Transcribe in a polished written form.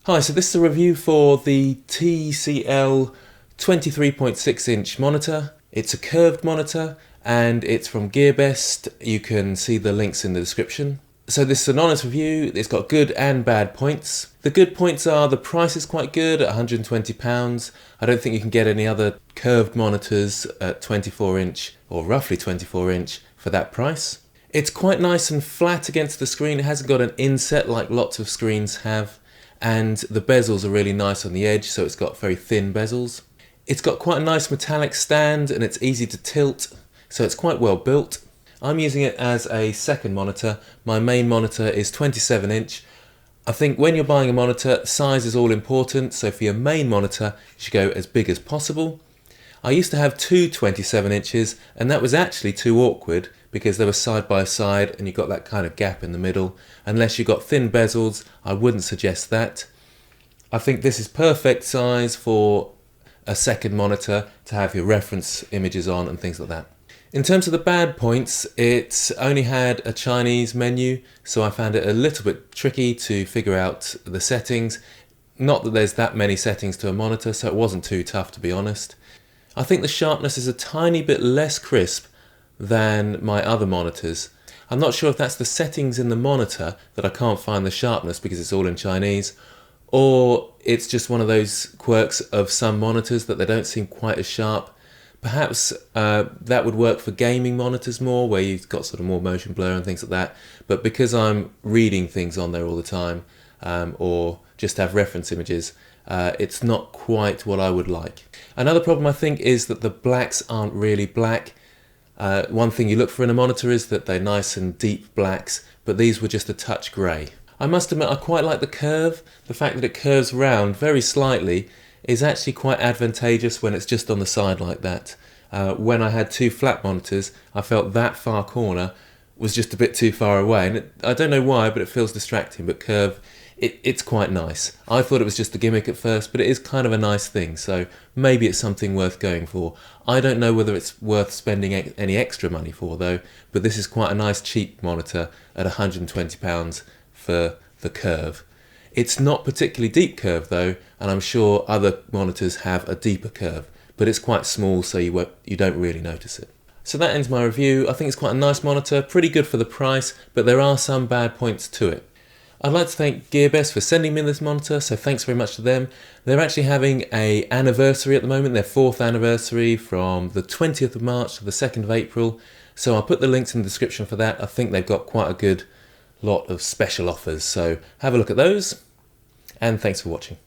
Hi, so this is a review for the TCL 23.6 inch monitor. It's a curved monitor and it's from Gearbest. You can see the links in the description. So this is an honest review. It's got good and bad points. The good points are the price is quite good at £120. I don't think you can get any other curved monitors at 24 inch or roughly 24 inch for that price. It's quite nice and flat against the screen. It hasn't got an inset like lots of screens have. And the bezels are really nice on the edge, so it's got very thin bezels. It's got quite a nice metallic stand and it's easy to tilt, so it's quite well built. I'm using it as a second monitor. My main monitor is 27 inch. I think when you're buying a monitor, size is all important, so for your main monitor, you should go as big as possible. I used to have two 27 inches and that was actually too awkward because they were side by side and you got that kind of gap in the middle. Unless you've got thin bezels, I wouldn't suggest that. I think this is perfect size for a second monitor to have your reference images on and things like that. In terms of the bad points, it's only had a Chinese menu, so I found it a little bit tricky to figure out the settings. Not that there's that many settings to a monitor, so it wasn't too tough, to be honest. I think the sharpness is a tiny bit less crisp than my other monitors. I'm not sure if that's the settings in the monitor that I can't find the sharpness because it's all in Chinese, or it's just one of those quirks of some monitors that they don't seem quite as sharp. Perhaps that would work for gaming monitors more, where you've got sort of more motion blur and things like that, but because I'm reading things on there all the time, or just have reference images, it's not quite what I would like. Another problem I think is that the blacks aren't really black. One thing you look for in a monitor is that they're nice and deep blacks, but these were just a touch grey. I must admit I quite like the curve. The fact that it curves round very slightly is actually quite advantageous when it's just on the side like that. When I had two flat monitors, I felt that far corner was just a bit too far away, and I don't know why, but it feels distracting. But curve, it's quite nice. I thought it was just a gimmick at first, but it is kind of a nice thing, so maybe it's something worth going for. I don't know whether it's worth spending any extra money for though, but this is quite a nice cheap monitor at £120 for the curve. It's not particularly deep curve though, and I'm sure other monitors have a deeper curve, but it's quite small, so you don't really notice it. So that ends my review. I think it's quite a nice monitor, pretty good for the price, but there are some bad points to it. I'd like to thank Gearbest for sending me this monitor, so thanks very much to them. They're actually having an anniversary at the moment, their 4th anniversary from the 20th of March to the 2nd of April. So I'll put the links in the description for that. I think they've got quite a good lot of special offers, so have a look at those. And thanks for watching.